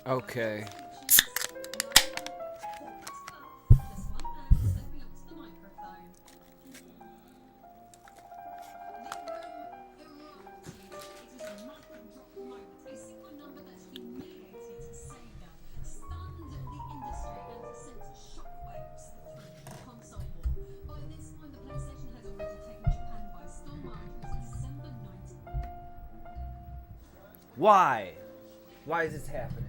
Okay. Why? Why is this happening?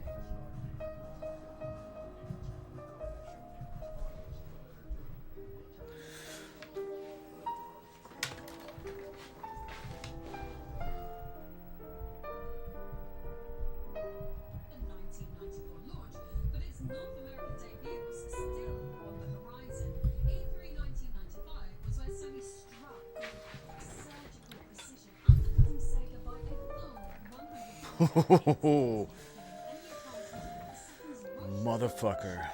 Motherfucker.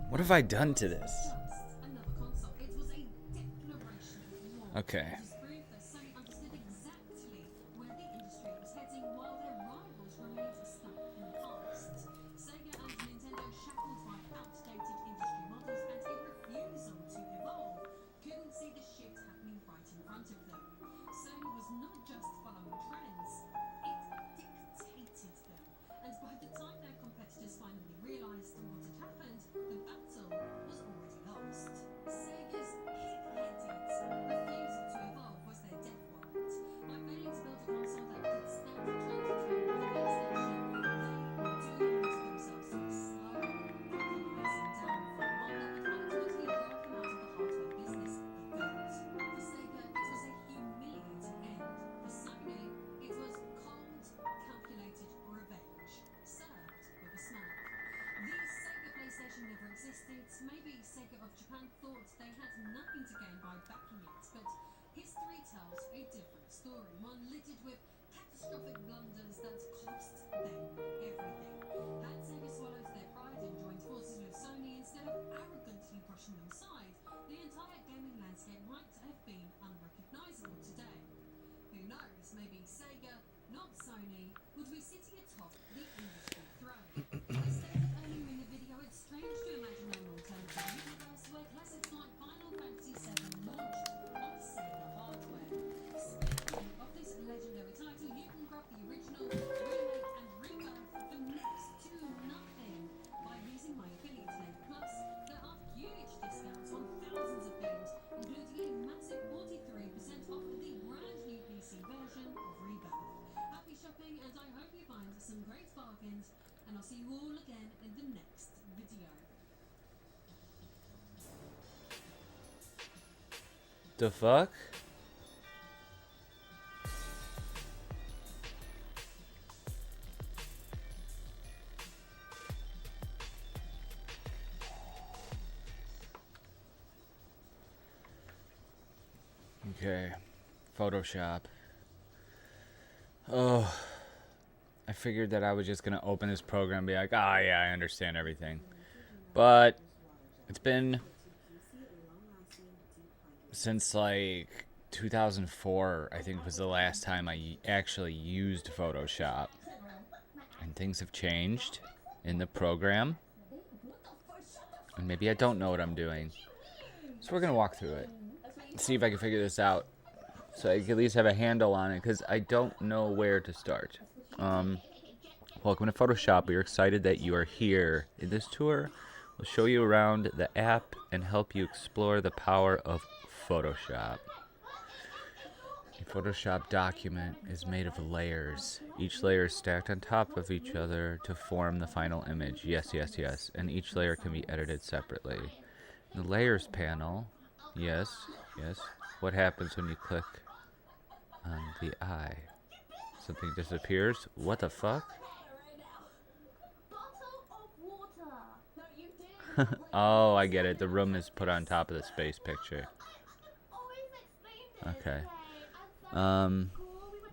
What have I done to this? Okay. The fuck? Okay. Photoshop. Oh. I figured that I was just gonna open this program and be like, ah, yeah, I understand everything. But it's been since like 2004, I think was the last time I actually used Photoshop. And things have changed in the program. And maybe I don't know what I'm doing. So we're gonna walk through it. See if I can figure this out. So I can at least have a handle on it, because I don't know where to start. Welcome to Photoshop. We are excited that you are here. In this tour, we'll show you around the app and help you explore the power of Photoshop. A Photoshop document is made of layers. Each layer is stacked on top of each other to form the final image. Yes, yes, yes. And each layer can be edited separately. In the Layers panel, yes, yes. What happens when you click on the eye? Something disappears? What the fuck? Oh, I get it. The room is put on top of the space picture. Okay. In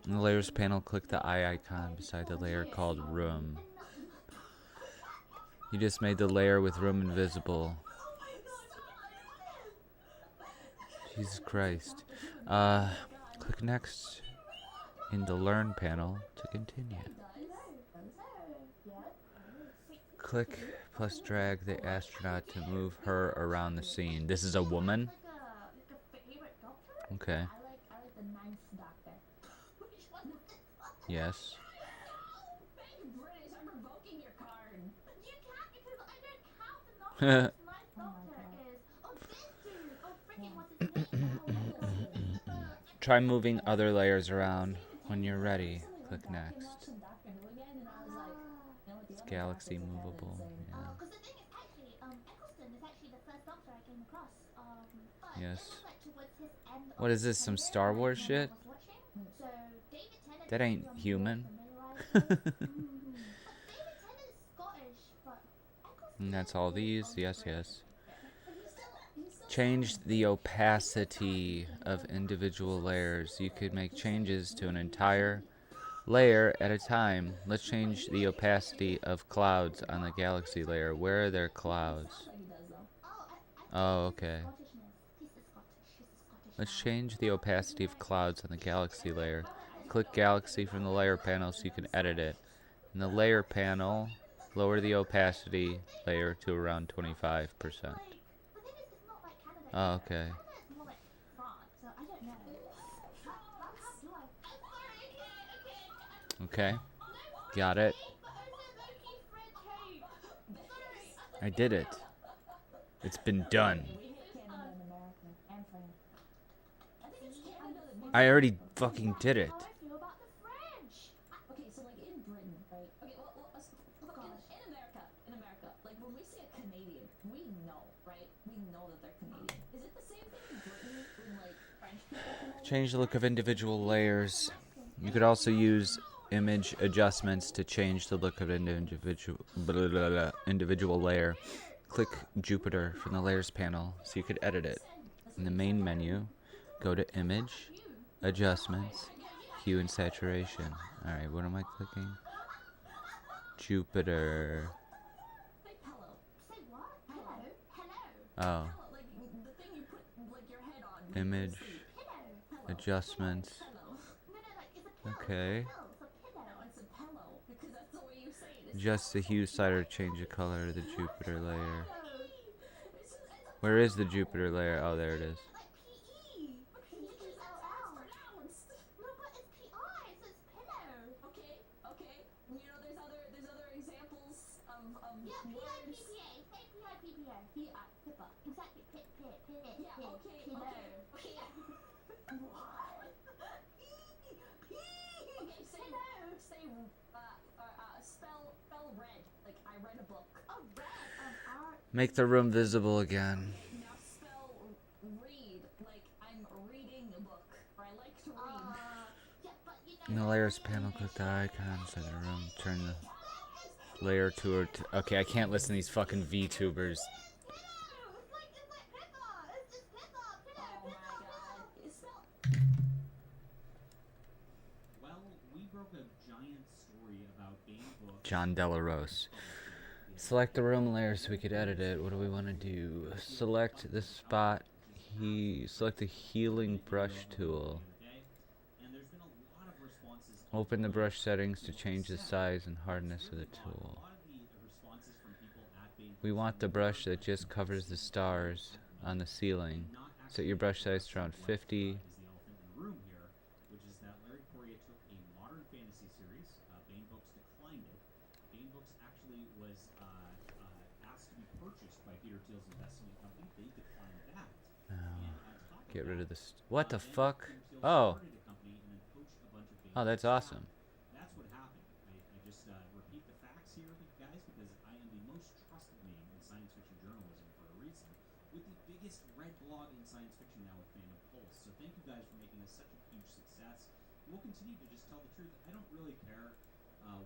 the layers panel, click the eye icon beside the layer called room. You just made the layer with room invisible. Jesus Christ. Click next in the learn panel to continue. Click plus drag the astronaut to move her around the scene. This is a woman? Okay. Yes. Try moving other layers around. When you're ready, click next. It's galaxy movable. Yeah. Yes. What is this, some Star Wars shit? That ain't human. And that's all these. Yes, yes. Change the opacity of individual layers. You could make changes to an entire layer at a time. Let's change the opacity of clouds on the galaxy layer. Where are their clouds? Oh, okay. Let's change the opacity of clouds on the galaxy layer. Click galaxy from the layer panel so you can edit it. In the layer panel, lower the opacity layer to around 25%. Oh, okay. Okay. Got it. I did it. It's been done. I already fucking did it. Okay, so like in Britain, right? Okay, well in America, like when we say a Canadian, we know, right? We know that they're Canadian. Is it the same thing in Britain when like French people? Change the look of individual layers. You could also use image adjustments to change the look of an individual layer. Click Jupiter from the layers panel so you could edit it. In the main menu, go to image, adjustments, hue and saturation. Alright, what am I clicking? Jupiter. Oh. Image, adjustments. Okay. Adjust the hue slider, change the color of the Jupiter layer. Where is the Jupiter layer? Oh, there it is. Spell red. Like I read a book. Oh, red. Make the room visible again. Now spell read. Like I'm reading a book. Or I like to read. In the layers panel, click the icons of the room. Turn the layer to okay, I can't listen to these fucking VTubers. John Delarose. Select the room layer so we could edit it. What do we want to do? Select the spot. Select the healing brush tool. Open the brush settings to change the size and hardness of the tool. We want the brush that just covers the stars on the ceiling. Set your brush size to around 50. Get rid of this. What the fuck? Oh. Oh, that's awesome. That's what happened. I just repeat the facts here, guys, because I am the most trusted name in science fiction journalism for a reason, with the biggest red blog in science fiction now with Fandom Pulse. So thank you guys for making this such a huge success. We'll continue to just tell the truth. I don't really care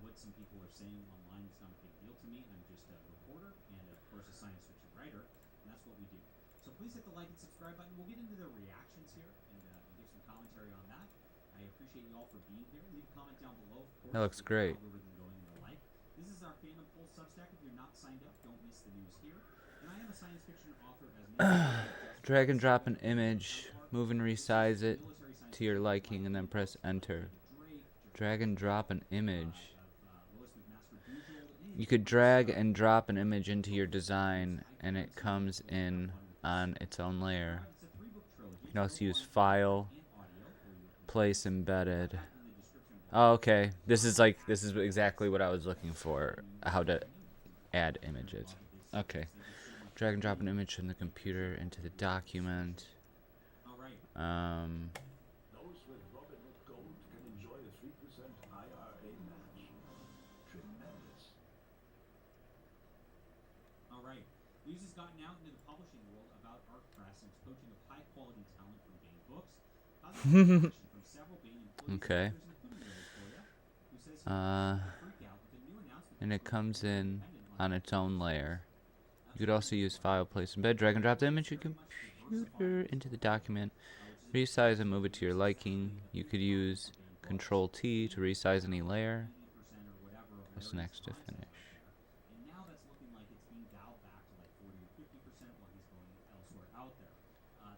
what some people are saying online. It's not a big deal to me. I'm just a reporter and, of course, a science fiction writer, and that's what we do. So please hit the like and subscribe button. We'll get into the reactions here and get give some commentary on that. I appreciate you all for being here. Leave a comment down below, of course. That looks great. Algorithm going and the like. This is our Fandom Pulse Substack. If you're not signed up, don't miss the news here. And I am a science fiction author as Drag and drop an image, move and resize it to your liking, and then press enter. Drag and drop an image. You could drag and drop an image into your design, and it comes in on its own layer. You can also use file, place embedded. Oh, okay. This is exactly what I was looking for. How to add images. Okay. Drag and drop an image from the computer into the document. Those with Robinhood Gold can enjoy a 3% IRA match. Tremendous. All right. News has gotten out into the publishing world about Art Press and its poaching of high-quality talent from Bain Books. From several Bain employees, Okay. including Victoria, who says he was freak out with a new announcement. And it comes in on its own layer. You could also use file, place, embed, drag and drop the image of your computer into the document. Resize and move it to your liking. You could use Control T to resize any layer. What's next to finish? And now that's looking like it's being dialed back to like 40 or 50% while he's going elsewhere out there.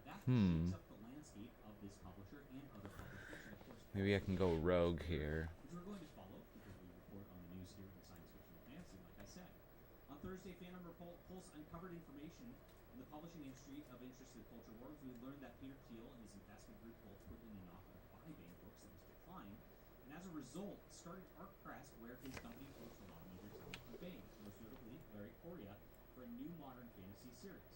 That shakes up the landscape of this publisher and other publishers, and of course, Maybe I can go rogue here. which we're going to follow because we report on the news here in Science Fiction and Fantasy, like I said. On Thursday, Fandom Pulse uncovered information in the publishing industry of interest to the culture wars. We learned that Peter Thiel and his investment group Pulse put in an offer to buy Bain Books that was declined, and as a result, started Art Press, where his company poached a lot of major talent from Bain, most notably Larry Correia, for a new modern fantasy series.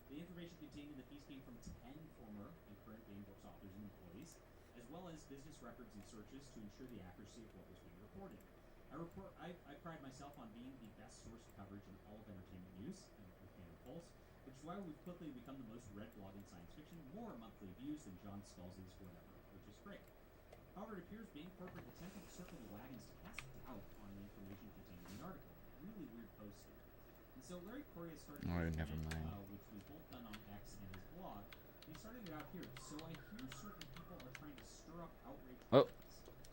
The information contained in the piece came from 10 former and current Bain Books authors and employees, as well as business records and searches to ensure the accuracy of what was being reported. I pride myself on being the best source of coverage in all of entertainment news with Fandom Pulse, which is why we've quickly become the most read blog in science fiction, more monthly views than John Scalzi's whatever, which is great. However, it appears Bain Corporate attempted to circle the wagons to cast doubt on the information contained in the article. Really weird post here. And so Larry Correia started Never mind. which was both done on X and his blog. He started it out here. So I hear certain people are trying to stir up outrage,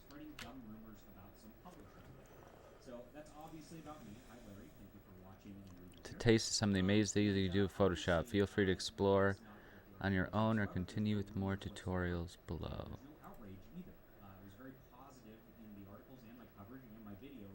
spreading dumb rumors about some publisher. So that's obviously about me. Hi Larry, thank you for watching and reading. To taste some of the amazing things you do with Photoshop, feel free to explore on your own or continue with more tutorials below. There's no outrage either. It was very positive in the articles and my coverage and my video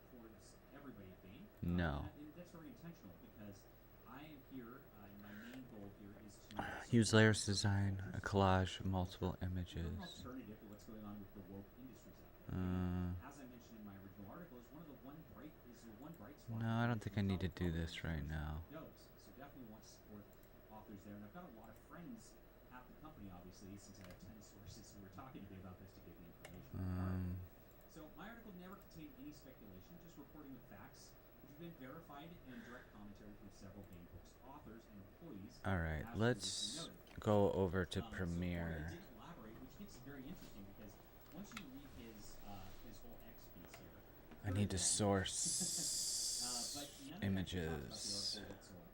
towards everybody at Bain. No. And that's very intentional because I am here, and my main goal here is to Use layers to design a collage of multiple an images. alternative to what's going on with the woke industries out there. As I mentioned in my original article, is the one bright spot. No, I don't think I need to do this right now. Knows. So definitely want to support authors there. And I've got a lot of friends at the company, obviously, since I have 10 sources who were talking to me about this to get the information. So my article never contained any speculation, just reporting the facts, which have been verified and direct commentary from several Bain Books authors and employees. Alright, as let's previously noted. go over to So Premiere. Corey did elaborate, which makes it very interesting because once you read his whole X piece here, I need to source but none of that actually talks about the images. article whatsoever.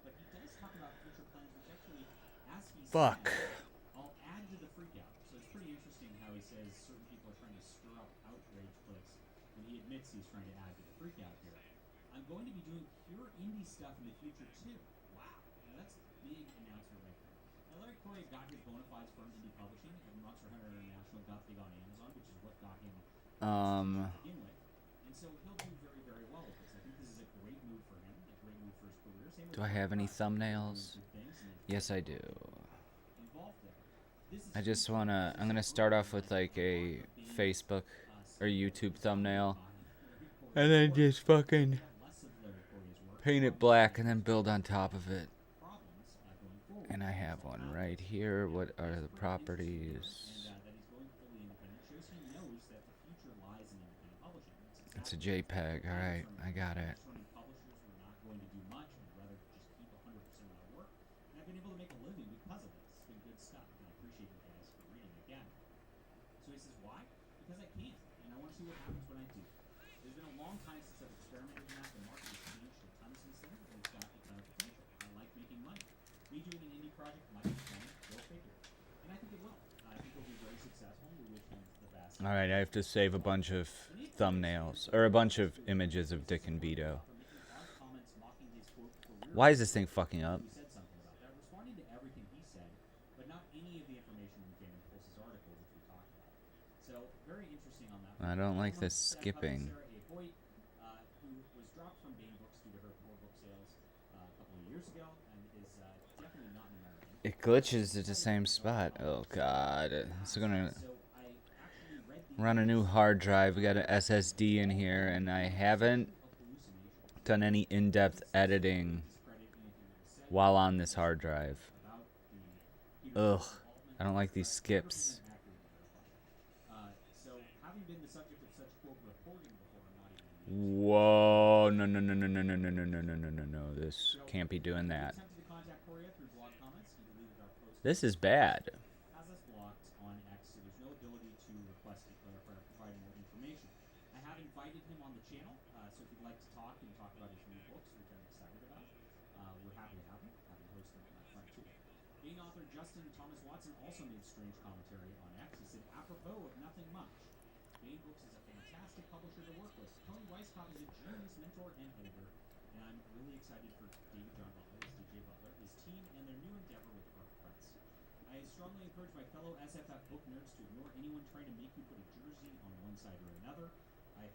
But he does talk about future plans, which actually, as he Fuck. said, I'll add to the freakout. So it's pretty interesting how he says certain people are trying to stir up outrage clicks when he admits he's trying to add to the freakout here. I'm going to be doing pure indie stuff in the future too. Wow, now that's a big announcement right there. Now Larry Correia got his bona fides from indie publishing, and Monster Hunter International got big on Amazon, which is what got him to begin with. And so he'll do very, very well with this. I think this is a great move for him, a great move for his career. Same Do with I have any Russ, doing thumbnails? good things and Yes, I do. involved there. This is I just wanna, I'm gonna start off with like a Facebook or YouTube thumbnail. And then just fucking less of Larry Correia's work, paint it black and then build on top of it. problems going forward. And I have one right here. What are the properties? And that he's going fully independent shows he knows that the future lies in independent publishing. It's a JPEG. Alright, I got it. Determined publishers were not going to do much and rather just keep 100% of my work. And I've been able to make a living because of this. It's been good stuff, and I appreciate you guys for reading it again. So he says, why? Because I can, and I want to see what happens when I do. There's been a long time since I've experimented in that. The market has changed a ton since then, and it's got a ton of potential. I like making money. Me doing an indie project might be fun, go figure. And I think it will. successful. We wish him the best. All right, I have to save a bunch of thumbnails or a bunch of images of Dick and Vito. For making odd comments mocking his quote career. Why is this thing fucking up? Who said something about that, responding to everything he said, but not any of the information in Fan Impulse's article, which we talked about. So very interesting on that. I don't like this Sarah skipping. A. Hoyt, who was dropped from Bane Books due to her poor book sales a couple of years ago, and is definitely not an American. It glitches at the same spot. Oh god, it's gonna run a new hard drive. We got an SSD in here, and I haven't done any in-depth editing while on this hard drive. Ugh, I don't like these skips. So, having been the subject of such quote reporting before, I'm not even. Whoa, no, no, no, no, no, no, no, no, no, no, no, no, no. This can't be doing that. Attempted to contact Correa through blog comments. He deleted our post. This is bad. Has us blocked on X, so there's no ability to request to clarify or provide more information. I have invited him on the channel, so if you'd like to talk and talk about his new books, which I'm excited about, we're happy to have him. Happy to host him on that front too. Being author Justin Thomas Watson also made strange commentary on X. He said, apropos of nothing much, Bane Books is a fantastic publisher to work with. Tony Weisskopf is a genius mentor and editor, and I'm really excited for David John Butler, his DJ Butler, his team, and their new endeavor with Art Press. I strongly encourage my fellow SFF book nerds to ignore anyone trying to make you put a jersey on one side or another. I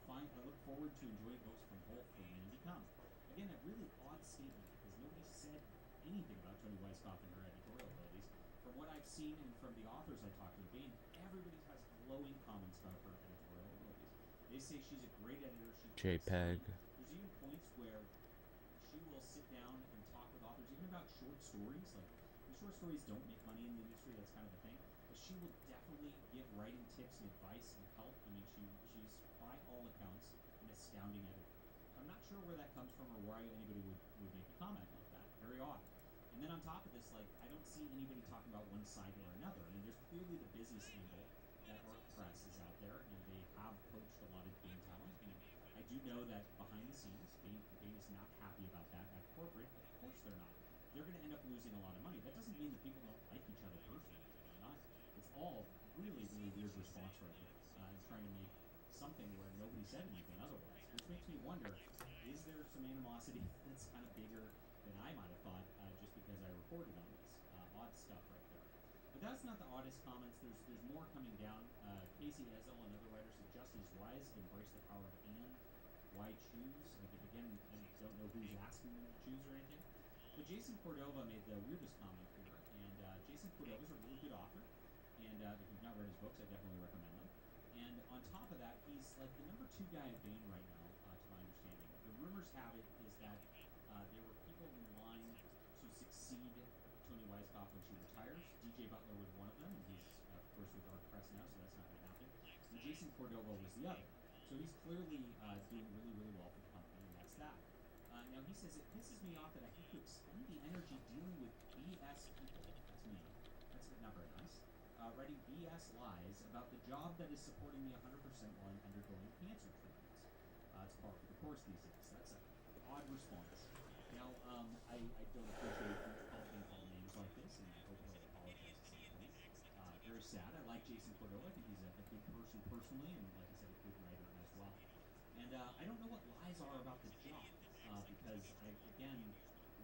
look forward to enjoying books from both from when they come. Again, a really odd statement because nobody said anything about Tony Weisskopf and her editorial abilities. From what I've seen and from the authors I talked to, Bane, everybody has glowing comments about her editorial abilities. They say she's a great editor. JPEG. There's even points where she will sit down and talk with authors, even about short stories. Like, the short stories don't make money in the industry, that's kind of a thing. But she will definitely give writing tips and advice and help. I mean, she's, by all accounts, an astounding editor. I'm not sure where that comes from or why anybody would make a comment like that. Very odd. And then on top of this, like, I don't see anybody talking about one side or another. I mean, there's clearly the business angle that Art Press is out there, and they have poached a lot of Bane talent. And I do know that behind the scenes, Bane is not happy about that at corporate. Of course they're not. They're going to end up losing a lot of money. That doesn't mean that people don't like each other personally. They're not. It's all really, really weird response right here. Trying to make something where nobody said anything otherwise, which makes me wonder, is there some animosity that's kind of bigger than I might have thought just because I reported on this? Odd stuff right there. But that's not the oddest comments. There's more coming down. Casey Ezel, another writer, said justice wise, embrace the power of and. Why choose? Again, I don't know who's asking them to choose or anything. But Jason Cordova made the weirdest comment here, and Jason Cordova's a really good author, and if you've not read his books, I definitely recommend them. And on top of that, he's like the number 2 guy at Bane right now, to my understanding. The rumors have it is that there were people in line to succeed Tony Weisskopf when she retires. DJ Butler was one of them, and he's, of course, with Art Press now, so that's not going to happen. And Jason Cordova was the other. So he's clearly doing really, really well for the company, and that's that. Now he says, it pisses me off that I have to expend the energy dealing with BS people. That's me. That's not very nice. Writing BS lies about the job that is supporting me 100% while I'm undergoing cancer treatments. It's par for the course these days. That's an odd response. Now, I don't appreciate being called names like this, and I hope he'll apologize at some point. Very sad. I like Jason Cordova. I think he's a good person personally, and like I said, a good writer as well. And I don't know what lies are about the job, because, again,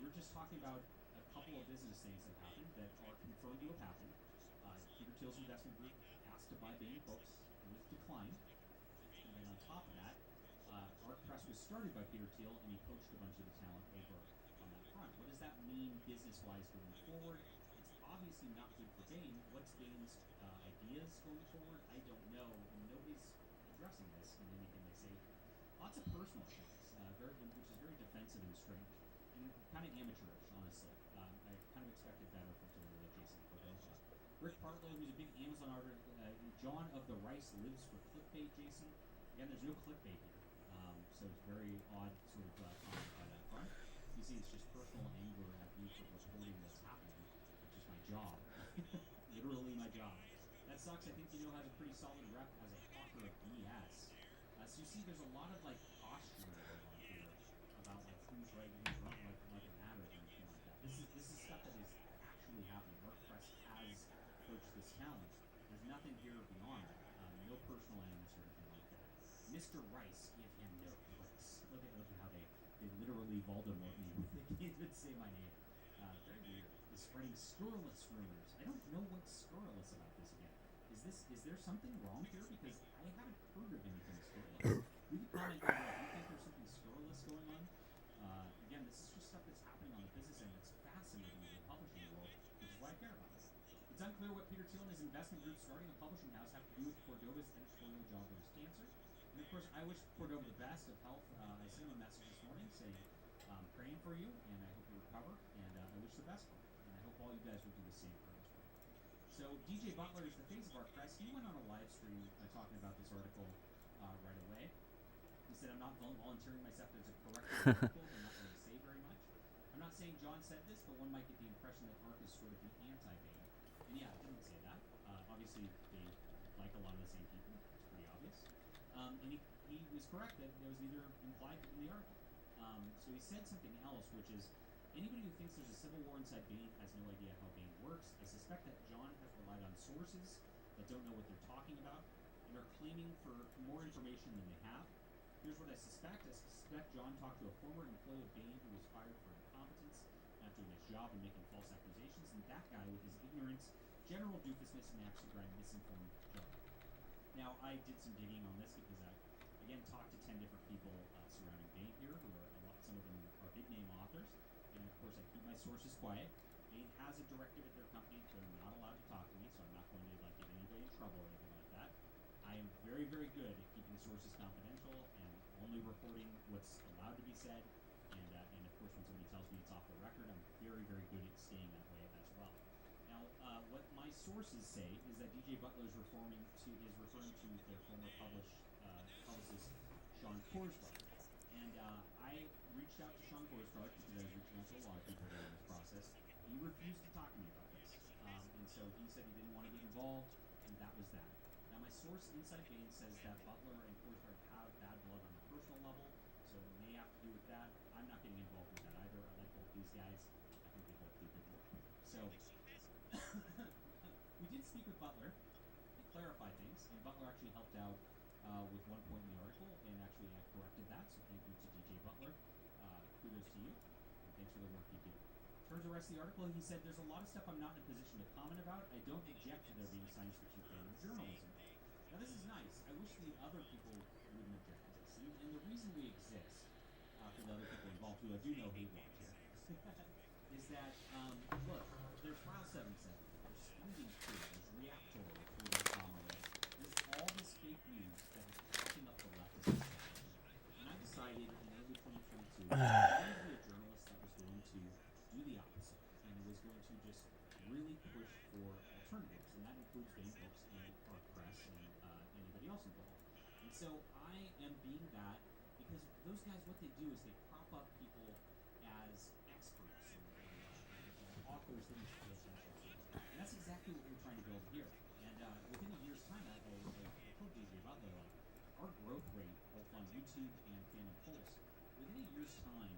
we're just talking about a couple of business things that happened that are confirmed to have happened. Peter Thiel's investment group asked to buy Bane Books, and it declined. And then on top of that, Art Press was started by Peter Thiel, and he poached a bunch of the talent over on that front. What does that mean business-wise going forward? It's obviously not good for Bane. What's Bane's ideas going forward? I don't know, and nobody's addressing this in anything they say here. Lots of personal things, which is very defensive and strange, and kind of amateurish, honestly. I kind of expected better from somebody like Jason Cordova. Rick Partlow, who's a big Amazon artist, John of the Rice lives for clickbait, Jason. Again, there's no clickbait here, so it's very odd sort of comment by that front. You see, it's just personal anger at me for reporting what's happening, which is my job. Literally my job. That sucks. I think has a pretty solid rep as a talker of BS. So you see, there's a lot of like posturing going on here about like who's right and who's wrong, like it matters or anything like that. This is stuff that is actually happening. WordPress has coached this talent, and There's nothing here beyond that. No personal animus or anything like that. Mr. Rice, give him no place. Look at how they literally Voldemort me. They can't even say my name. Very weird. Is spreading scurrilous rumors. I don't know what's scurrilous about this again. Is there something wrong here? Because I haven't heard of anything scurrilous. We can comment on that. Do you think there's something scurrilous going on? Again, this is just stuff that's happening on the business end that's fascinating in the publishing world, which is why I care about it. It's unclear what Peter Thiel and his investment group starting a publishing house have to do with Cordova's editorial job with his cancer. And of course, I wish Cordova the best of health. I sent him a message this morning saying, praying for you, and I hope you recover, and I wish the best for you. And I hope all you guys will do the same for him as well. So DJ Butler is the face of our press. He went on a live stream talking about this article right away. He said, I'm not volunteering myself as a corrector of articles. I'm not going to say very much. I'm not saying John said this, but one might get the impression that ARC is sort of the anti-Bane. And yeah, I didn't say that. Obviously, they like a lot of the same people. It's pretty obvious. And he was correct that there was neither implied in the article. So he said something else, which is, anybody who thinks there's a civil war inside Bane has no idea how Bane works. I suspect that John has relied on sources that don't know what they're talking about and are claiming for more information than they have. Here's what I suspect. I suspect John talked to a former employee of Bane who was fired for incompetence, not doing his job and making false accusations, and that guy with his ignorance, general doofusness, and actually grind misinformed John. Now, I did some digging on this because I, again, talked to 10 different people surrounding Bane here, who are some of them are big-name authors, and of course I keep my sources quiet. Bane has a directive at their company; they're not allowed to talk to me, so I'm not going to get anybody in trouble or anything like that. I am very, very good at keeping sources confidential and only reporting what's allowed to be said. And of course, when somebody tells me it's off the record, I'm very, very good at staying that way as well. Now, what my sources say is that DJ Butler is referring to their former publicist Sean Korsgaard. And I reached out to Sean Korsgaard because I was reaching out to a lot of people during this process. He refused to talk to me about this. And so he said he didn't want to get involved, and that was that. Now, my source inside Bane says that Butler and Korsgaard have bad blood on a personal level, so it may have to do with that. I'm not getting involved with that either. I like both these guys. I think they both do good work. So, we did speak with Butler and clarify things, and Butler actually helped out with one point in the article, and actually I corrected that, so thank you to DJ Butler. Kudos to you, and thanks for the work you do. In terms of the rest of the article, he said, there's a lot of stuff I'm not in a position to comment about. I don't object to there being science fiction fandom journalism. Now, this is nice. I wish the other people wouldn't object to this. And the reason we exist, for the other people involved, who I do know hate watch here, is that, look, there's File 77, there's Speeding 2, there's Reactor, there's all this fake news that is propping up the leftist establishment. And I decided in early 2022 I wanted to be a journalist that was going to do the opposite, and was going to just really push for alternatives, and that includes Bane Books and Arc Press and anybody else involved. And so I am being that because those guys, what they do is they prop up people as experts and authors that you should pay attention to. And that's exactly what we're trying to build here. And within a year's time, I told DJ Butler, like, our growth rate, both on YouTube and Fandom Pulse, within a year's time,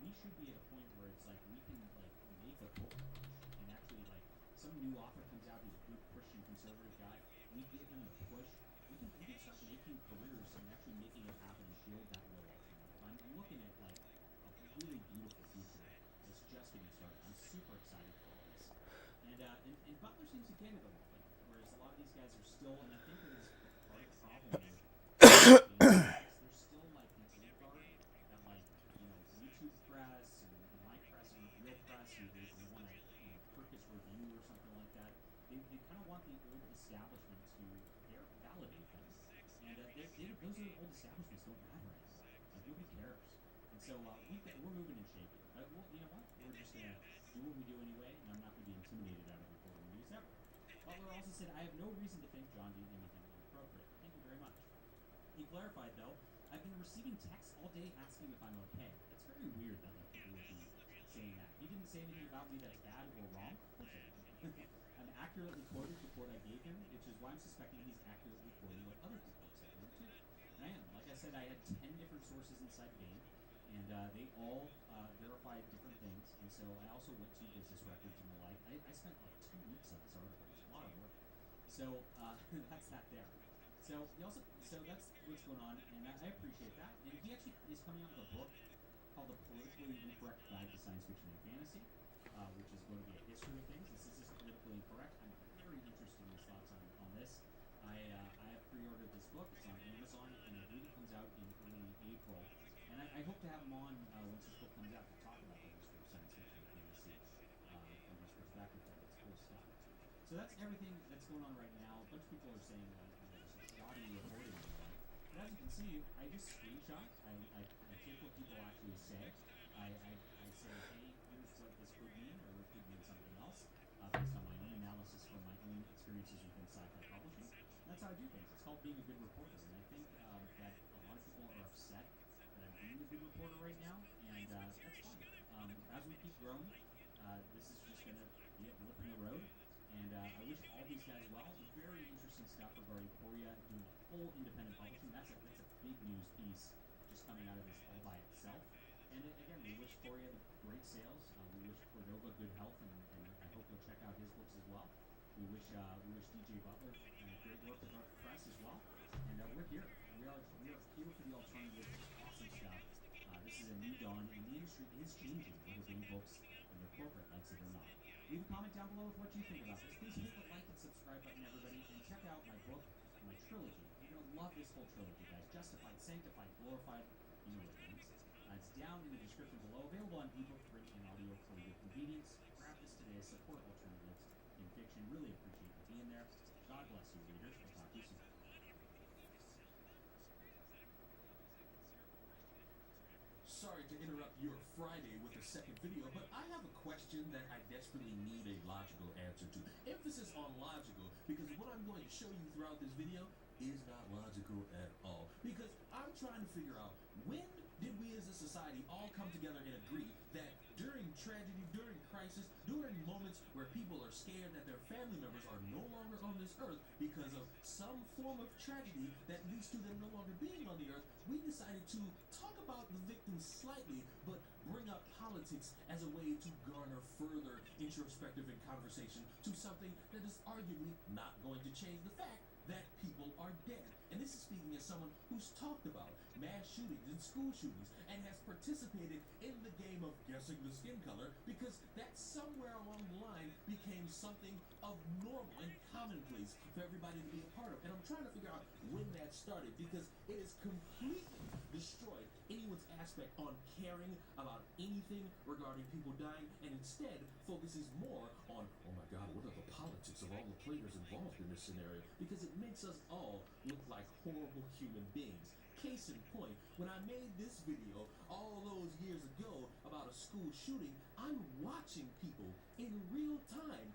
we should be at a point where it's like we can like make a book and actually like some new author comes out who's a good Christian conservative guy, we give him the push. We can start making careers and actually making it happen and build that real alternative. I'm looking at like a really beautiful future that's just getting started. I'm super excited for all this. And Butler seems to get it a little bit, whereas a lot of these guys are still, and I think that is part of the problem with there's still like the old guard that like, you know, YouTube press and my press and real press who they want to, you know, Turkish review or something like that. They kind of want the old establishment to validate them. And those old establishments don't matter anymore. Like, nobody cares. And so we're moving and shaking. Well, you know what? We're just going to do what we do anyway, and I'm not going to be intimidated out of reporting news ever. Butler also said, I have no reason to think John did anything inappropriate. Thank you very much. He clarified, though, I've been receiving texts all day asking if I'm okay. It's very weird that like people would be saying that. He didn't say anything about me that's bad or wrong. I'm accurately quoted the quote I gave him, which is why I'm suspecting he's accurately quoting what other people have said to him too. And I am. Like I said, I had 10 different sources inside Bane, and they all verified different things. And so I also went to business records and the like. I spent like 2 weeks on this article. It was a lot of work. So that's that there. So that's what's going on, and I appreciate that. And he actually is coming out with a book called The Politically Incorrect Guide to Science Fiction and Fantasy, which is going to be a history of things. This is politically incorrect. I'm very interested in his thoughts on this. I have pre-ordered this book. It's on Amazon, and I believe it comes out in early April. And I hope to have him on once this book comes out to talk about the history of science fiction and fantasy from his perspective. It's cool stuff. So that's everything that's going on right now. A bunch of people are saying there's a shoddy reporting. But as you can see, I just screenshot. I take what people actually say. I say, hey, here's what this could mean, or it could mean something else, based on my own analysis from my own experiences within sci-fi publishing. That's how I do things. It's called being a good reporter, and I think that a lot of people are upset that I'm being a good reporter right now, and that's fine. As we keep growing, this is just going to be a blip in the road, and I wish all these guys well. Very interesting stuff regarding Korea doing a full independent publishing. That's a big news piece just coming out of this all by itself. And again, we wish Korea great sales. We wish Cordova good health, and I hope you'll check out his books as well. We wish DJ Butler great work with our press as well. And we're here. We are here for the alternative. Awesome stuff. This is a new dawn, and the industry is changing, whether big books and their corporate likes it or not. Leave a comment down below with what you think about this. Please hit the like and subscribe button, everybody, and check out my book, my trilogy. You're going to love this whole trilogy, guys. Justified, Sanctified, Glorified. You know what it means. It's down in the description below. Available on ebook, print, and audio for your convenience. Grab this today. Support alternatives in fiction. Really appreciate you being there. God bless you, readers. We'll talk to you soon. Sorry to interrupt your Friday with a second video, but I have a question that I desperately need a logical answer to. Emphasis on logical, because what I'm going to show you throughout this video is not logical at all. Because I'm trying to figure out, when did we as a society all come together and agree that during tragedy, during crisis, during moments where people are scared that their family members are no longer on this earth because of some form of tragedy that leads to them no longer being on the earth, we decided to talk about the victims slightly, but bring up politics as a way to garner further introspective and conversation to something that is arguably not going to change the fact that people are dead. And this is speaking as someone who's talked about mass shootings and school shootings and has participated in the game of guessing the skin color, because that somewhere along the line became something of normal and commonplace for everybody to be a part of. And I'm trying to figure out when that started, because it has completely destroyed anyone's aspect on caring about anything regarding people dying, and instead focuses more on, oh my God, what are the politics of all the players involved in this scenario? Because it makes us all look like horrible human beings. Case in point, when I made this video all those years ago about a school shooting, I'm watching people in real time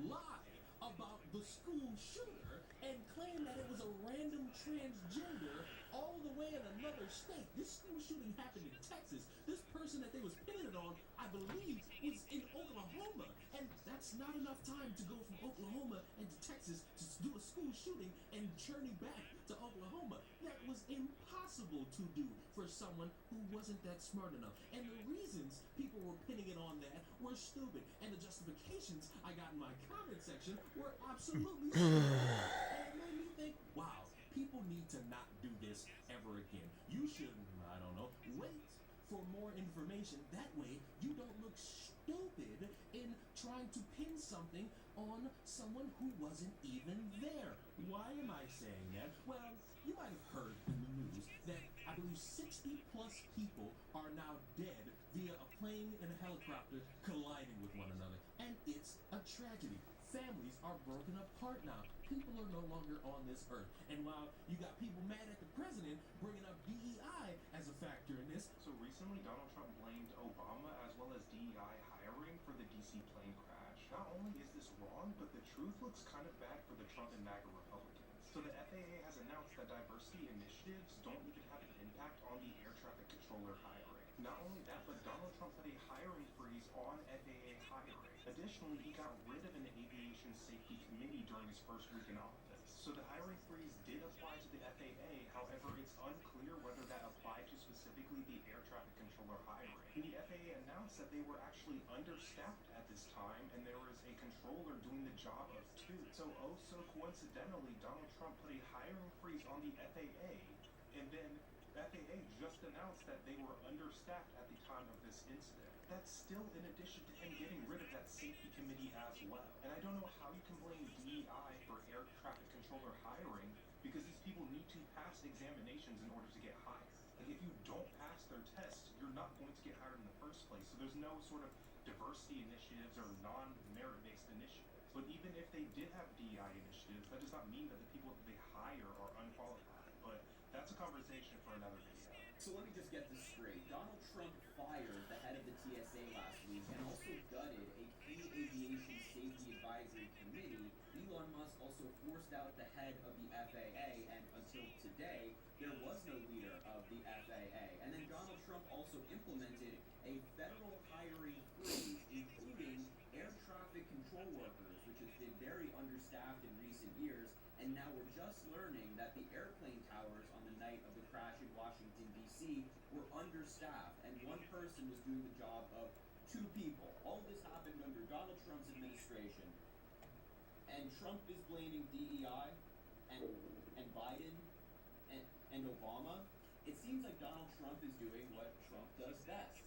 lie about the school shooter and claim that it was a random transgender all the way in another state. This school shooting happened in Texas. This person that they was pinning it on, I believe, was in Oklahoma. And that's not enough time to go from Oklahoma into Texas to do a school shooting and journey back to Oklahoma. That was impossible to do for someone who wasn't that smart enough. And the reasons people were pinning it on that were stupid. And the justifications I got in my comment section were absolutely stupid. And it made me think, wow, people need to not do this ever again. You should, I don't know, wait for more information. That way you don't look stupid in trying to pin something on someone who wasn't even there. Why am I saying that? Well, you might have heard in the news that I believe 60 plus people are now dead via a plane and a helicopter colliding with one another. And it's a tragedy. Families are broken apart now. People are no longer on this earth. And while you got people mad at the president bringing up DEI as a factor in this. So recently, Donald Trump blamed Obama as well as DEI hiring for the DC plane crash. Not only is this wrong, but the truth looks kind of bad for the Trump and MAGA Republicans. So the FAA has announced that diversity initiatives don't even have an impact on the air traffic controller hiring. Not only that, but Donald Trump put a hiring freeze on FAA hiring. Additionally, he got rid of an aviation safety committee during his first week in office. So the hiring freeze did apply to the FAA, however, it's unclear whether that applied to specifically the air traffic controller hiring. The FAA announced that they were actually understaffed at this time, and there was a controller controller doing the job of two. So coincidentally, Donald Trump put a hiring freeze on the FAA, and then FAA just announced that they were understaffed at the time of this incident. That's still in addition to him getting rid of that safety committee as well. And I don't know how you can blame DEI for air traffic controller hiring, because these people need to pass examinations in order to get hired. Like, if you don't pass their tests, you're not going to get hired in the first place. So there's no sort of diversity initiatives or non-merit-based initiatives. But even if they did have DEI initiatives, that does not mean that the people that they hire are unqualified. But that's a conversation for another video. So let me just get this straight. Donald Trump fired the head of the TSA last week and also gutted a key aviation safety advisory committee. Elon Musk also forced out the head of the FAA, and until today, there was no leader of the FAA. And then Donald Trump also implemented a federal hiring freeze, including air traffic control workers, which has been very understaffed in recent years. And now we're just learning that the airplane towers on the night of the crash in Washington, D.C. were understaffed, and one person was doing the job of two people. All of this happened under Donald Trump's administration. And Trump is blaming DEI and Biden and Obama. It seems like Donald Trump is doing what Trump does best,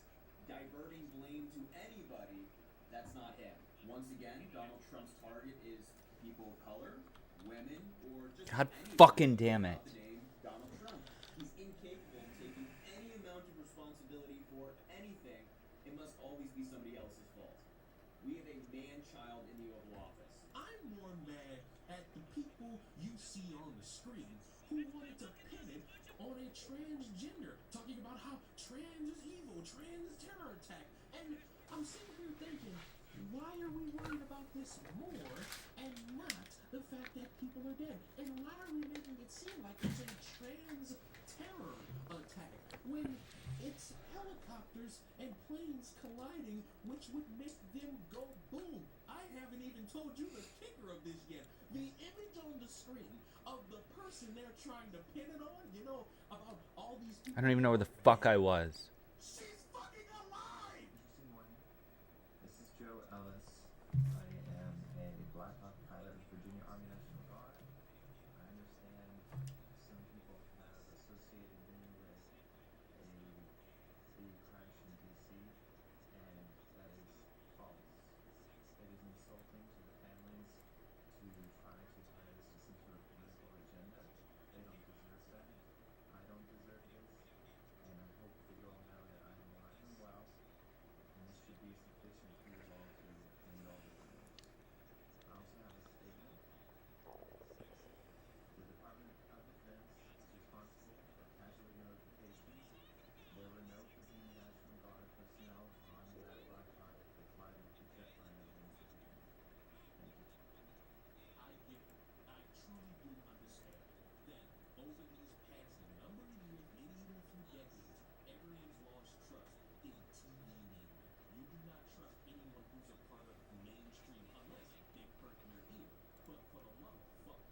diverting blame to anybody that's not him. Once again, Donald Trump's target is people of color, women, or just God anybody fucking damn it. without the name Donald Trump. He's incapable of taking any amount of responsibility for anything. It must always be somebody else's fault. We have a man-child in the Oval Office. I'm more mad at the people you see on the screen who wanted to pin it on a transgender, talking about how trans is evil, trans is terror attack. And I'm sitting here thinking, why are we worried about this more and not the fact that people are dead? And why are we making it seem like it's a trans terror attack when it's helicopters and planes colliding, which would make them go boom? I haven't even told you the kicker of this yet. The image on the screen of the person they're trying to pin it on, you know, about all these people. I don't even know where the fuck I was. She's fucking alive! Interesting morning. This is Joe Ellis. I am a Black Hawk pilot with Virginia Army National Guard. I understand some people have associated me with the crash in DC, and that is false. It is insulting to the families to try to tie this to some sort of political agenda. They don't deserve that. I don't deserve this. And I hope that you all know that I am alive and well, and this should be sufficient for you all to end all this news. I also have a statement. The Department of Defense is responsible for casualty notifications. There were no Virginia National Guard personnel on that Black Hawk that flied with the jetliner incident. Thank you. I get it. I truly do understand that over these past number of years, maybe even a few decades, everyone's lost trust in TV media. You do not trust anyone who's a part of mainstream unless they perk your ear. But for the love of fuck,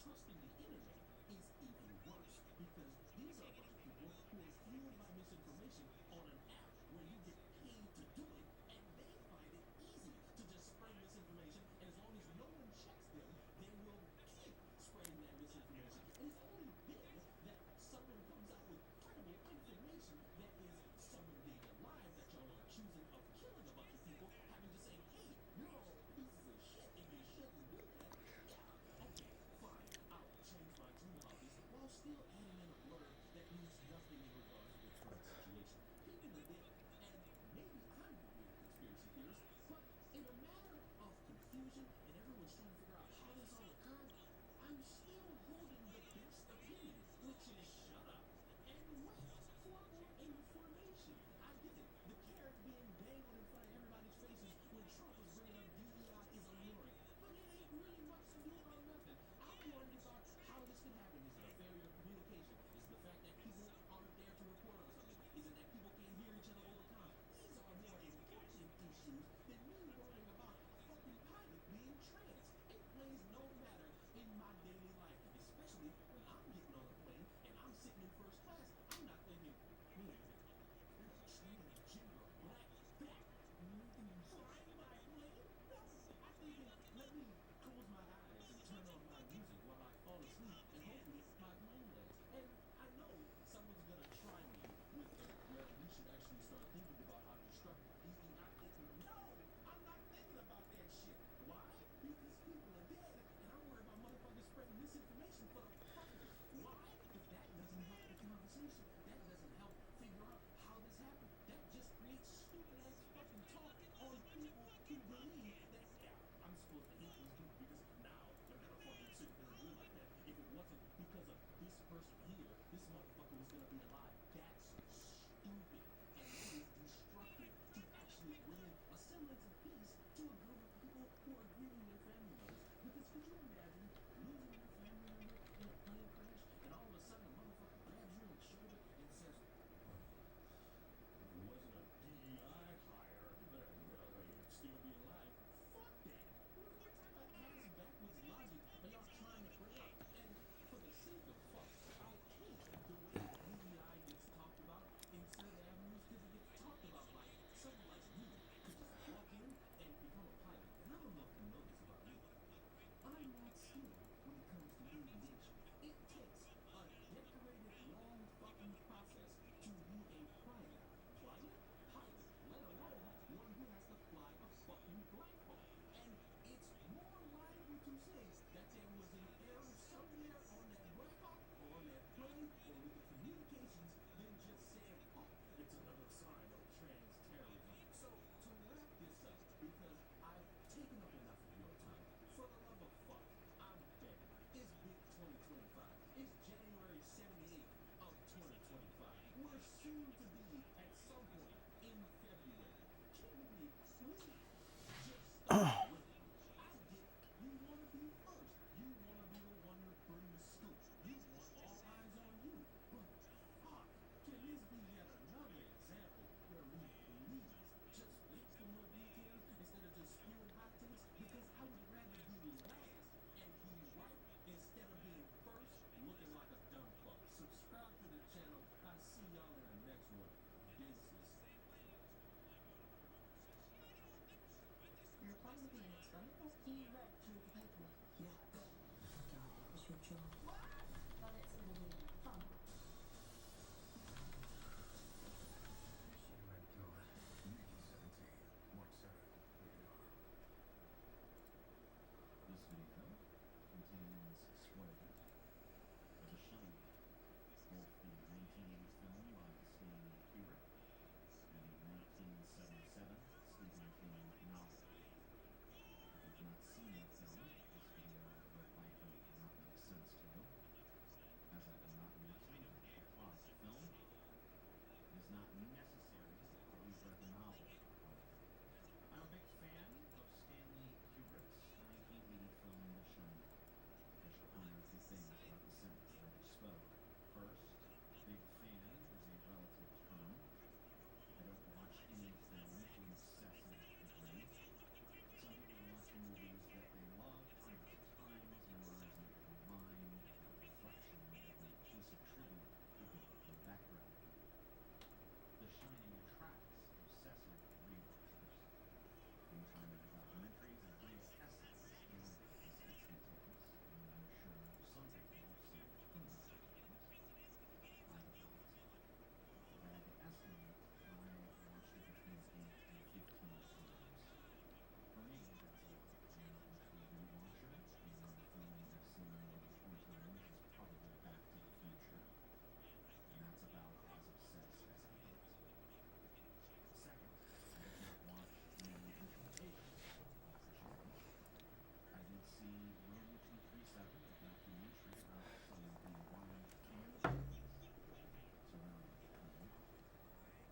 trusting the internet is even worse, because these are a bunch of people who are fueled by misinformation on an app where you get paid to do it, and they find it easy to just spread misinformation, and as long as no one checks them, they will keep spreading that misinformation. And it's only then that someone comes out with credible information that is suddenly alive, that y'all are accusing of killing a bunch of people, having to say, hey, you're all pieces of shit and you shouldn't do that. Yeah, okay, fine, I'll change my tune about this while still adding in a blur that means nothing in regards to the current situation. People are dead, and maybe I'm the weird conspiracy theorist, but in a matter of confusion and everyone's trying to figure out how this all occurred, I'm still holding the best opinion, which is shut up and wait for more information. I get it. The carrot being dangled in front of everybody's faces when Trump was bringing up DEI is alluring, but it ain't really much to do about nothing. I'm worried about how this can happen. Is it a failure of communication? Is it the fact that people aren't there to report on something? Is it that people can't hear each other all the time? These are more important issues than me worrying about a fucking pilot being trans. It plays no matter in my daily life, especially when I'm getting on a plane and I'm sitting in first class. I'm not thinking, wait a minute, there's a transgender black flying my plane? should actually start thinking about how destructive No, I'm not thinking about that shit. Why? Because people are dead, and I'm worried about motherfuckers spreading misinformation for the public. Why? Because that doesn't help the conversation. That doesn't help figure out how this happened. That just creates stupid ass fucking talk on people who believe that, yeah, I'm supposed to hate these people because now they're gonna fucking sit there and live like that. If it wasn't because of this person here, this motherfucker was gonna be alive. That's stupid. And it is destructive to actually bring a semblance of peace to a group of people who are grieving their family members. Because could you imagine losing your family member in a plane crash and all of a sudden a motherfucker grabs you on the shoulder and says, if it wasn't a DEI hire, you'd still be alive. Fuck that. What type of ass backwards logic are y'all trying to bring up? And for the sake of fuck, I hate the way DEI gets talked about in certain avenues because it gets talked about like someone like me could just walk in and become a pilot. And I don't know if you know this about me. I'm not skilled when it comes to aviation. It takes a decorated long fucking process to be a private pilot, let alone one who has to fly a fucking Black Hawk. And it's more likely to say that there was an error somewhere on that Black Hawk or on that plane or with the communications than just saying, oh, it's another sign of trans-terrorism. So to wrap this up, because I've taken up enough of your time, for the love of fuck, I'm begging. It's big 2025. It's January 78th of 2025. We're soon to be at some point in February. Can we please just start living? I get you want to be first. You want to be the one to bring the scoop. You want all eyes on you. But fuck, can this be yet another example where we please just wait for more details instead of just spewing hot takes? Because I would rather be last and be right instead of being first looking like a dumb fuck. Subscribe to the channel. I'll see y'all in the next one. Deuces. You're probably being expendable. You read through the paperwork. Yeah, good. That was your job. What? But it's a little fun. This video contains spoilers for The Shining, both the 1980 film by Stanley Kubrick and the 1977 Stephen King novel. If you've not seen that film, this video will likely not make sense to you, as I will not retell the plot of the film. It is not necessary that you've read the novel, however. I'm a big fan of Stanley Kubrick's 1980 film The Shining. I should ponder a few things about the sentence that I just spoke. First, big fan is a relative term. I don't watch any film to an excessive degree. Some people watch movies that they love hundreds of times in order as an remind or reflection of a piece of trivia hidden in the background. The Shining attracts obsessive rewatchers. Anytime there are documentaries that give essays in its details, and I'm sure some people have seen tons of times. I have not. If I had to estimate, I watched it between 8 and 15 times. For me, that's a lot. I'm not much of a rewatcher, and the film I've seen more than 20 times is probably Back to the Future, and that's about as obsessed as I get. Second, I did not watch many interpretations of The Shining. I did see Room 237, a documentary about some of the wild fantasies surrounding the film.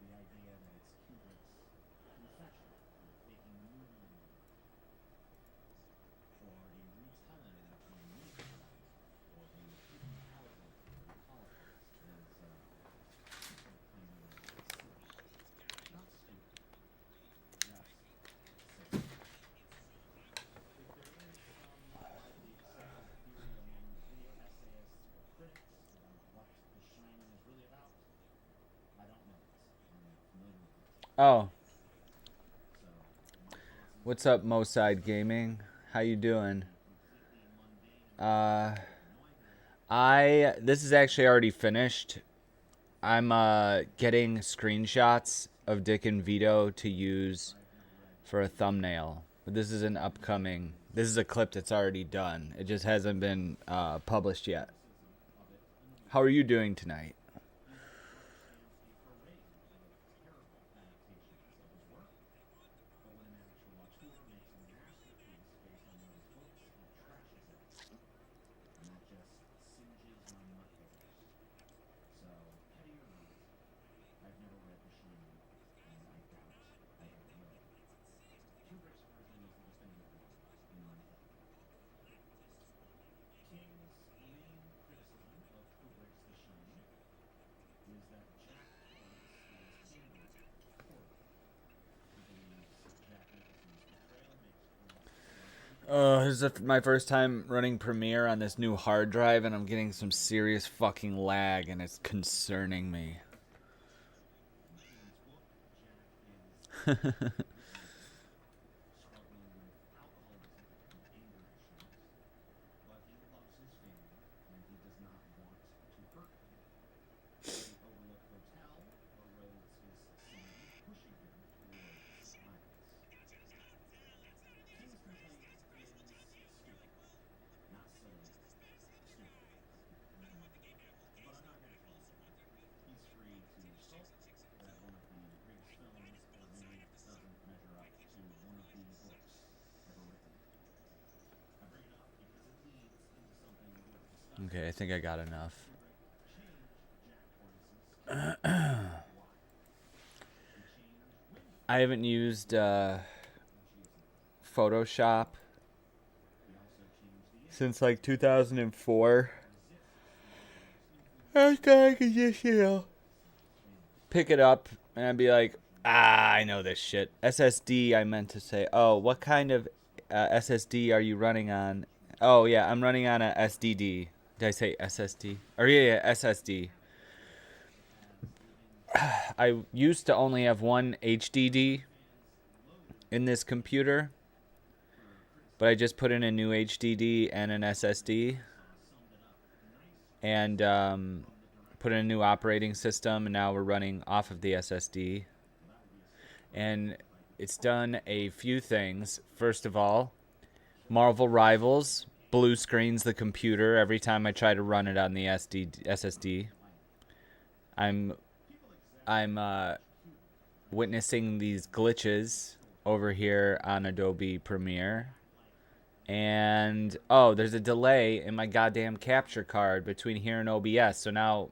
The idea that it's Kubrick's confession of faking the moon landing, or a retelling of the Nixon, or a hidden element of politics is people claiming that it's silly. Not stupid, just silly. If there is some widely accepted theory among video essayists or critics about what The Shining is really about, I don't know it. I'm not familiar with it. Oh, So, my thoughts and what's up, Moside Gaming? How you doing? completely mundane and I have no idea. This is actually already finished. I'm getting screenshots of Dick and Vito to use for a thumbnail. But this is an upcoming. This is a clip that's already done. It just hasn't been published yet. How are you doing tonight? This is my first time running Premiere on this new hard drive, and I'm getting some serious fucking lag, and it's concerning me. Okay, I think I got enough. I haven't used Photoshop since like 2004. I thought I could just, pick it up and I'd be like, I know this shit. SSD, I meant to say. Oh, what kind of SSD are you running on? Oh, yeah, I'm running on a SDD. Did I say SSD? Or yeah, SSD. I used to only have one HDD in this computer, but I just put in a new HDD and an SSD, and put in a new operating system, and now we're running off of the SSD. And it's done a few things. First of all, Marvel Rivals blue screens the computer every time I try to run it on the SSD. I'm witnessing these glitches over here on Adobe Premiere. And, oh, there's a delay in my goddamn capture card between here and OBS. So now,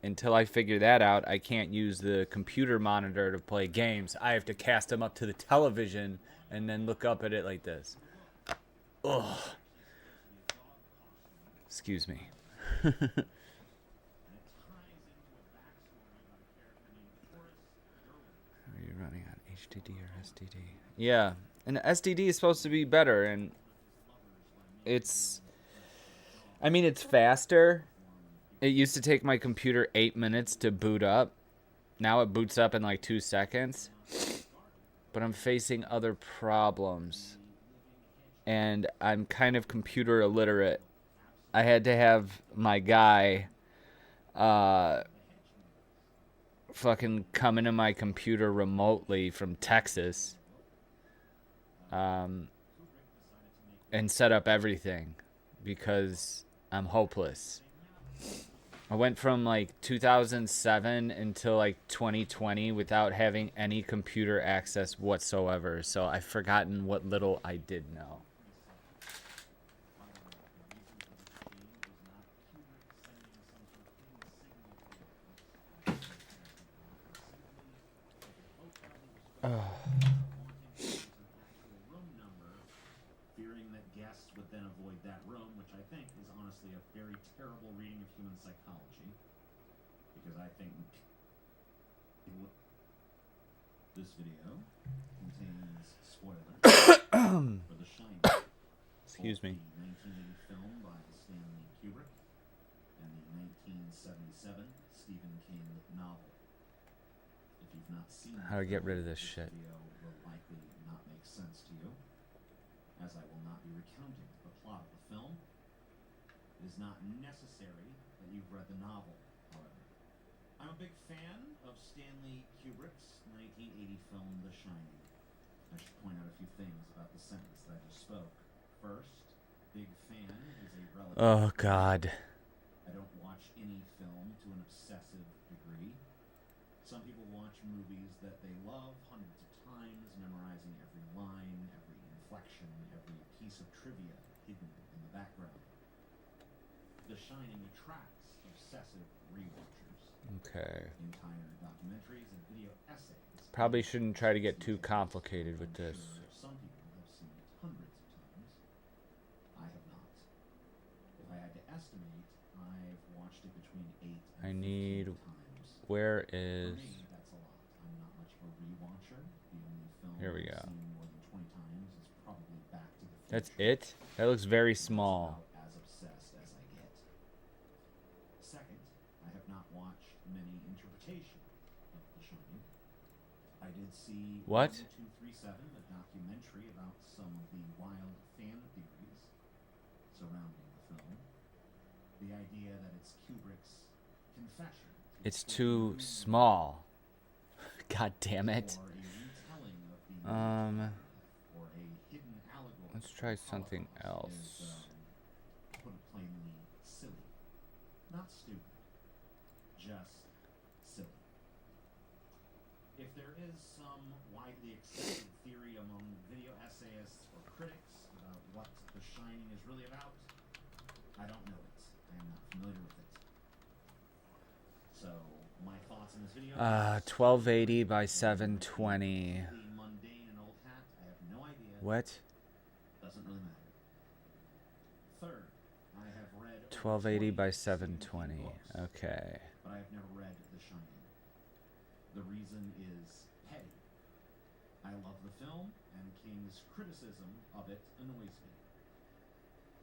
until I figure that out, I can't use the computer monitor to play games. I have to cast them up to the television and then look up at it like this. Ugh. Excuse me. Are you running on HDD or SDD? Yeah, and the SDD is supposed to be better, and it's faster. It used to take my computer 8 minutes to boot up. Now it boots up in like 2 seconds. But I'm facing other problems, and I'm kind of computer illiterate. I had to have my guy fucking come into my computer remotely from Texas and set up everything because I'm hopeless. I went from like 2007 until like 2020 without having any computer access whatsoever, so I've forgotten what little I did know. Fearing that guests would then avoid that room, which I think is honestly a very terrible reading of human psychology, because I think this video contains spoilers for The Shining. Excuse me. The 1980 film by Stanley Kubrick and the 1977 Stephen King novel. If you've not seen How to get rid of this shit. video will likely not make sense to you, as I will not be recounting the plot of the film. It is not necessary that you've read the novel, however. I'm a big fan of Stanley Kubrick's 1980 film The Shining. I should point out a few things about the sentence that I just spoke. First, big fan is a relative. Oh, God. I don't watch any film to an obsessive degree. Some people watch movies that they love hundreds of times, memorizing every line, every inflection, every piece of trivia hidden in the background. The Shining attracts obsessive rewatchers. Okay. Entire documentaries and video essays. Probably shouldn't try to get too complicated with this. Sure, some people have seen it hundreds of times. I have not. If I had to estimate, I've watched it between 8 and I 15 need... times. Where For is... me, that's a lot. I'm not much of a rewatcher. The only film Here we I've go. seen more than 20 times is probably Back to the Future. That's it? That looks very small. About as obsessed as I get. Second, I have not watched many interpretations of The Shining. I did see What? 1237, a documentary about some of the wild fan theories surrounding the film. The idea that it's Kubrick's confession. It's too small. God damn it. Or a retelling of the or a hidden allegory. Let's try of something Holocaust else. is, put it plainly, silly. Not stupid. Just silly. If there is some widely accepted theory among video essayists or critics about what The Shining is really about, I don't know it. I am not familiar with it. So, my thoughts in this video. 1280 by 720. The mundane and old hat, I have no idea. What? Doesn't really matter. Third, I have read 1280 by 20 720. books, Okay. but I have never read The Shining. The reason is petty. I love the film, and King's criticism of it annoys me.